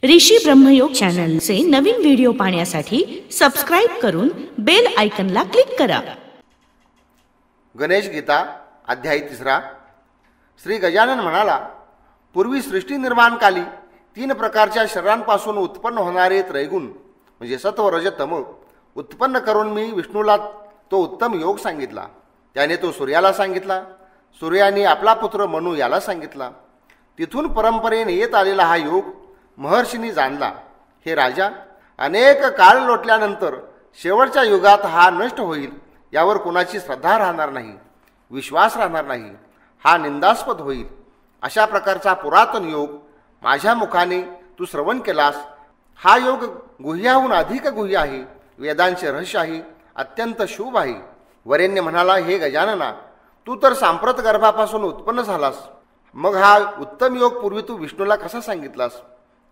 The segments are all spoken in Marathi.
ऋषी ब्रह्मयोग चॅनलचे नवीन व्हिडिओ पाहण्यासाठी सबस्क्राइब करून बेल आयकॉनला क्लिक करा. गणेश गीता अध्याय 3. श्री गजानन म्हणाला, पूर्वी सृष्टी निर्माणकाली 3 प्रकारच्या शरीरांपासून उत्पन्न होणारे त्रैगुण म्हणजे सत्व रज तम उत्पन्न करून मी विष्णूला तो उत्तम योग सांगितला. त्याने तो सूर्याला सांगितला. सूर्याने आपला पुत्र मनु याला सांगितला. तिथून परंपरेने येत आलेला हा योग महर्षींनी जाणला. हे राजा, अनेक काळ लोटल्यानंतर शेवटच्या युगात हा नष्ट होईल, यावर कोणाची श्रद्धा राहणार नाही, विश्वास राहणार नाही, हा निंदास्पद होईल. अशा प्रकारचा पुरातन योग माझ्या मुखाने तू श्रवण केलास. हा योग गुह्याहून अधिक गुह्य आहे, वेदांचे रहस्य आहे, अत्यंत शुभ आहे. वरेण्य म्हणाला, हे गजानना, तू तर सांप्रत गर्भापासून उत्पन्न झालास, मग हा उत्तम योग पूर्वी तू विष्णूला कसा सांगितलास?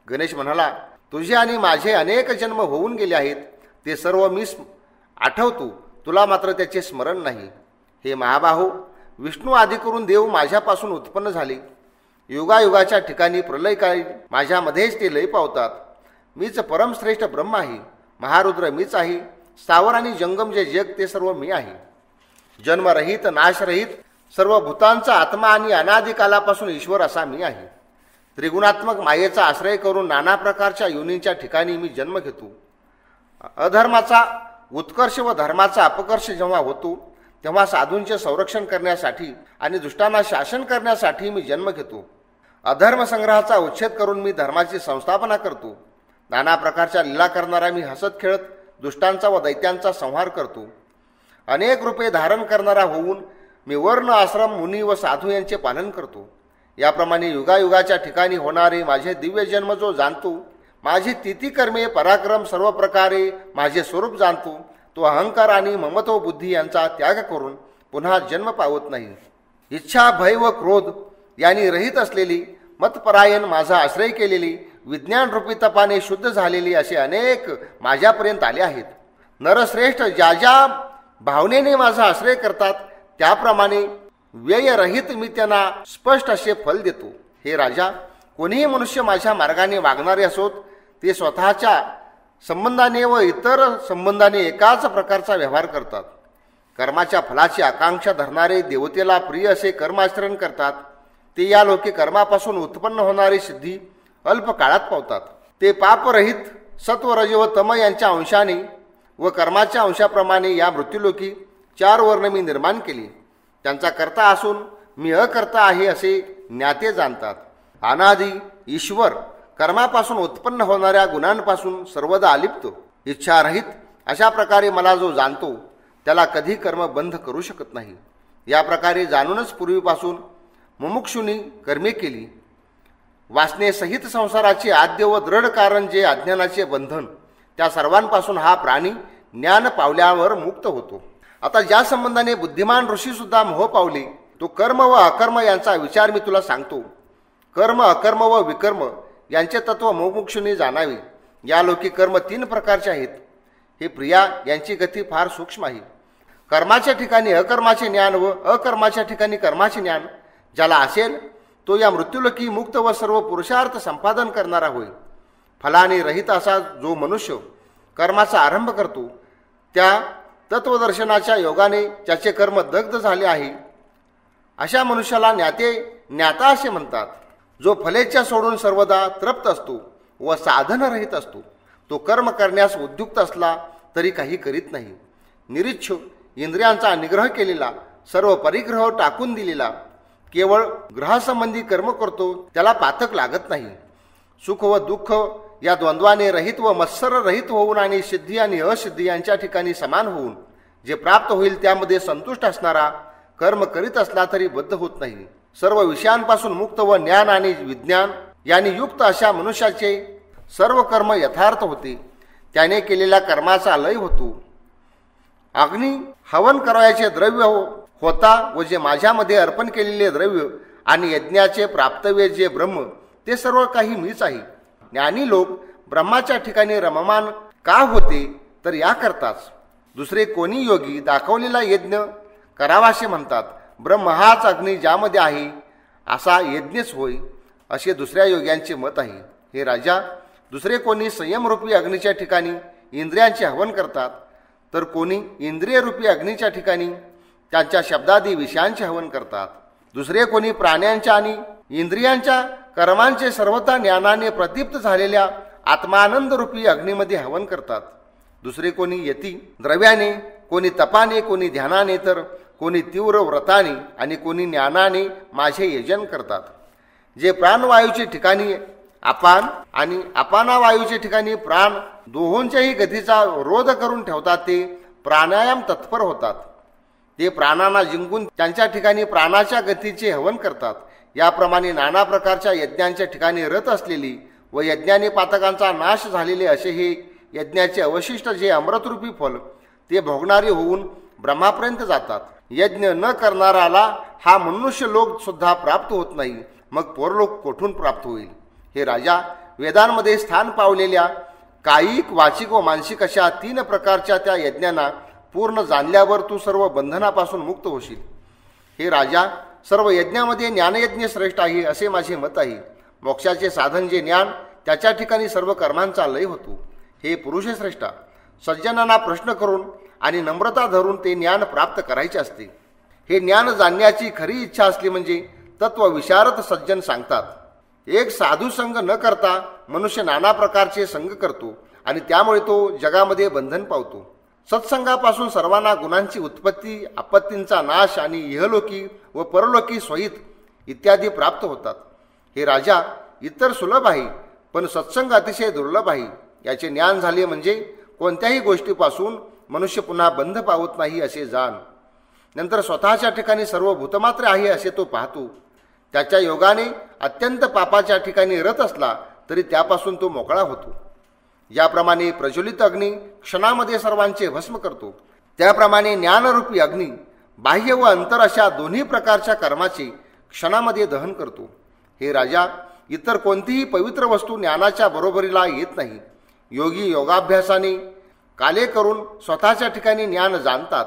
गणेश म्हणाला, तुझे आणि माझे अनेक जन्म होऊन गेले आहेत, ते सर्व मी आठवतो, तुला मात्र त्याचे स्मरण नाही. हे महाबाहो, विष्णू आदी करून देव माझ्यापासून उत्पन्न झाले. युगायुगाच्या ठिकाणी प्रलयकाळी माझ्यामध्येच ते लय पावतात. मीच परमश्रेष्ठ ब्रह्म आहे. महारुद्र मीच आहे. स्थावर आणि जंगम जे जग ते सर्व मी आहे. जन्मरहित नाशरहित सर्व भूतांचा आत्मा आणि अनादिकालापासून ईश्वर असा मी आहे. त्रिगुणात्मक मायेचा आश्रय करून नाना प्रकारच्या योनींच्या ठिकाणी मी जन्म घेतो. अधर्माचा उत्कर्ष व धर्माचा अपकर्ष जेव्हा होतो, तेव्हा साधूंचे संरक्षण करण्यासाठी आणि दुष्टांना शासन करण्यासाठी मी जन्म घेतो. अधर्म संग्रहाचा उच्छेद करून मी धर्माची संस्थापना करतो. नाना प्रकारच्या लीला करणारा मी हसत खेळत दुष्टांचा व दैत्यांचा संहार करतो. अनेक रूपे धारण करणारा होऊन मी वर्ण, आश्रम, मुनी व साधू यांचे पालन करतो. याप्रमाणे युगायुगाच्या ठिकाणी होणारे माझे दिव्य जन्म जो जाणतो, माझी तिथी कर्मे पराक्रम सर्व प्रकारे माझे स्वरूप जाणतो, तो अहंकार आणि ममत्व बुद्धी यांचा त्याग करून पुन्हा जन्म पावत नाही. इच्छा, भय व क्रोध यांनी रहित असलेली, मतपरायण, माझा आश्रय केलेली, विज्ञान रूपी तपाने शुद्ध झालेली असे अनेक माझ्यापर्यंत आले आहेत. नरश्रेष्ठ ज्या ज्या भावनेने माझा आश्रय करतात, त्याप्रमाणे व्ययरहित मी त्यांना स्पष्ट असे फल देतो. हे राजा, कोणीही मनुष्य माझ्या मार्गाने वागणारे असोत, ते स्वतःच्या संबंधाने व इतर संबंधाने एकाच प्रकारचा व्यवहार करतात. कर्माच्या फलाची आकांक्षा धरणारे देवतेला प्रिय असे कर्माचरण करतात. ते या लोके कर्मापासून उत्पन्न होणारी सिद्धी अल्प काळात पावतात. ते पापरहित सत्व, रज व तम यांच्या अंशाने व कर्माच्या अंशाप्रमाणे या मृत्यूलोकी 4 वर्ण मी निर्माण केली. त्यांचा कर्ता असून मी अकर्ता आहे असे ज्ञाते जाणतात. अनादी ईश्वर कर्मापासून उत्पन्न होणाऱ्या गुणांपासून सर्वदा अलिप्त, इच्छारहित अशा प्रकारे मला जो जाणतो, त्याला कधी कर्म बंध करू शकत नाही. या प्रकारे जाणूनच पूर्वीपासून मुमुक्षुनी कर्मे केली. वासनेसहित संसाराचे आद्य व दृढ कारण जे अज्ञानाचे बंधन, त्या सर्वांपासून हा प्राणी ज्ञान पावल्यावर मुक्त होतो. आता ज्या संबंधाने बुद्धिमान ऋषी सुद्धा मोह पावले, तो कर्म व अकर्म यांचा विचार मी तुला सांगतो. कर्म, अकर्म व विकर्म यांचे तत्व मुमुक्षुनी जाणावे. या लोकी कर्म 3 प्रकारचे आहेत. हे प्रिया, यांची गती फार सूक्ष्म आहे. कर्माच्या ठिकाणी अकर्माचे ज्ञान व अकर्माच्या ठिकाणी कर्माचे ज्ञान ज्याला असेल, तो या मृत्यूलोकी मुक्त व सर्व पुरुषार्थ संपादन करणारा होय. फलाने रहित असा जो मनुष्य कर्माचा आरंभ करतो, त्या तत्वदर्शनाच्या योगाने ज्याचे कर्म दग्ध झाले आहे, अशा मनुष्याला ज्ञाता असे म्हणतात. जो फलेच्छा सोडून सर्वदा तृप्त असतो व साधन रहित असतो, तो कर्म करण्यास उद्युक्त असला तरी काही करीत नाही. निरीच्छ, इंद्रियांचा निग्रह केलेला, सर्व परिग्रह टाकून दिलेला, केवळ ग्रहासंबंधी कर्म करतो, त्याला पातक लागत नाही. सुख व दुःख या द्वंद्वाने रहित व मत्सर रहित होऊन आणि सिद्धी आणि असिद्धी यांच्या ठिकाणी समान होऊन जे प्राप्त होईल त्यामध्ये संतुष्ट असणारा, कर्म करीत असला तरी बद्ध होत नाही. सर्व विषयांपासून मुक्त व ज्ञान आणि विज्ञान यांनी युक्त अशा मनुष्याचे सर्व कर्म यथार्थ होते. त्याने केलेल्या कर्माचा लय होतो. अग्नी हवन करायचे द्रव्य होता व जे माझ्यामध्ये अर्पण केलेले द्रव्य आणि यज्ञाचे प्राप्तव्य जे ब्रह्म, ते सर्व काही मीच आहे. ज्ञानी लोक ब्रह्माच्या ठिकाणी रममान का होते, तर या करताच दुसरे कोणी योगी दाखवलेला यज्ञ करावासे म्हणतात. ब्रह्म हाच अग्नी ज्यामध्ये आहे, असा यज्ञच होय, असे दुसऱ्या योग्यांचे मत आहे. हे राजा, दुसरे कोणी संयमरूपी अग्नीच्या ठिकाणी इंद्रियांचे हवन करतात, तर कोणी इंद्रियरूपी अग्नीच्या ठिकाणी त्यांच्या शब्दादी विषयांचे हवन करतात. दुसरे कोणी प्राण्यांच्या आणि इंद्रियांच्या कर्मांचे सर्वथा ज्ञानाने प्रदीप्त झालेल्या आत्मानंदरूपी अग्नीमध्ये हवन करतात. दुसरे कोणी यती द्रव्याने, कोणी तपाने, कोणी ध्यानाने, तर कोणी तीव्र व्रताने आणि कोणी ज्ञानाने माझे यजन करतात. जे प्राणवायूचे ठिकाणी अपान आणि अपानावायूचे ठिकाणी प्राण दोहोंच्याही गतीचा रोध करून ठेवतात ते प्राणायाम तत्पर होतात. ते प्राणांना जिंकून त्यांच्या ठिकाणी प्राणाच्या गतीचे हवन करतात. याप्रमाणे नाना प्रकारच्या यज्ञांच्या ठिकाणी रत असलेली व यज्ञाने पातकांचा नाश झालेले असे हे यज्ञाचे अवशिष्ट जे अमृतरूपी फल ते भोगणारे होऊन ब्रह्मापर्यंत जातात. यज्ञ न करणाराला हा मनुष्य लोक सुद्धा प्राप्त होत नाही, मग परलोक कोठून प्राप्त होईल? हे राजा, वेदांमध्ये स्थान पावलेल्या कायिक, वाचिक व मानसिक अशा 3 प्रकारच्या त्या यज्ञांना पूर्ण जाणल्यावर तू सर्व बंधनापासून मुक्त होशील. हे राजा, सर्व यज्ञामध्ये ज्ञानयज्ञ श्रेष्ठ आहे असे माझे मत आहे. मोक्षाचे साधन जे ज्ञान, त्याच्या ठिकाणी सर्व कर्मांचा लय होतो. हे पुरुष श्रेष्ठा, सज्जनांना प्रश्न करून आणि नम्रता धरून ते ज्ञान प्राप्त करायचे असते. हे ज्ञान जाणण्याची खरी इच्छा असली म्हणजे तत्व विशारद सज्जन सांगतात. एक साधू संग न करता मनुष्य नाना प्रकारचे संग करतो आणि त्यामुळे तो जगामध्ये बंधन पावतो. सत्संगापासून सर्वांना गुणांची उत्पत्ती, आपत्तींचा नाश आणि इहलोकी व परलोकी स्वहित इत्यादी प्राप्त होतात. हे राजा, इतर सुलभ आहे पण सत्संग अतिशय दुर्लभ आहे. याचे ज्ञान झाले म्हणजे कोणत्याही गोष्टीपासून मनुष्य पुन्हा बंध पावत नाही असे जाण. नंतर स्वतःच्या ठिकाणी सर्व भूतमात्र आहे असे तो पाहतो. त्याच्या योगाने अत्यंत पापाच्या ठिकाणी रत असला तरी त्यापासून तो मोकळा होतो. ज्याप्रमाणे प्रज्वलित अग्नी क्षणामध्ये सर्वांचे भस्म करतो, त्याप्रमाणे ज्ञानरूपी अग्नी बाह्य व अंतर अशा दोन्ही प्रकारच्या कर्माचे क्षणामध्ये दहन करतो. हे राजा, इतर कोणतीही पवित्र वस्तू ज्ञानाच्या बरोबरीला येत नाही. योगी योगाभ्यासाने काले करून स्वतःच्या ठिकाणी ज्ञान जाणतात.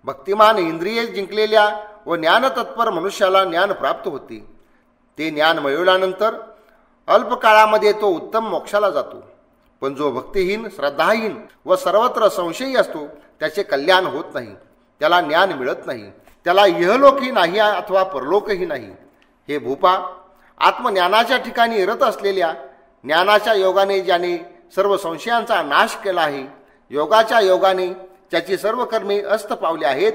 भक्तिमान इंद्रिये जिंकलेल्या व ज्ञानतत्पर मनुष्याला ज्ञान प्राप्त होते. ते ज्ञान मिळवल्यानंतर अल्पकाळामध्ये तो उत्तम मोक्षाला जातो. पण जो भक्तिहीन, श्रद्धाहीन व सर्वत्र संशयी असतो त्याचे कल्याण होत नाही, त्याला ज्ञान मिळत नाही, त्याला इहलोकही नाही अथवा परलोकही नाही. हे भूपा, आत्मज्ञानाच्या ठिकाणी रत असलेल्या ज्ञानाच्या योगाने ज्याने सर्व संशयांचा नाश केला आहे, योगाच्या योगाने ज्याची सर्व कर्मे अस्त पावली आहेत,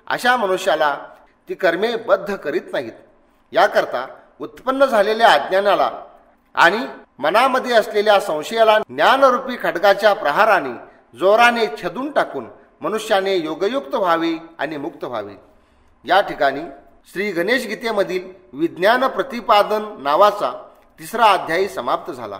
अशा मनुष्याला ती कर्मे बद्ध करीत नाहीत. याकरता उत्पन्न झालेल्या अज्ञानाला आणि मनामध्ये असलेल्या संशयाला ज्ञानरूपी खड्गाच्या प्रहाराने जोराने छेदून टाकून मनुष्याने योगयुक्त व्हावे आणि मुक्त व्हावे. या ठिकाणी श्री गणेश गीतेमधील विज्ञान प्रतिपादन नावाचा 3रा अध्यायी समाप्त झाला.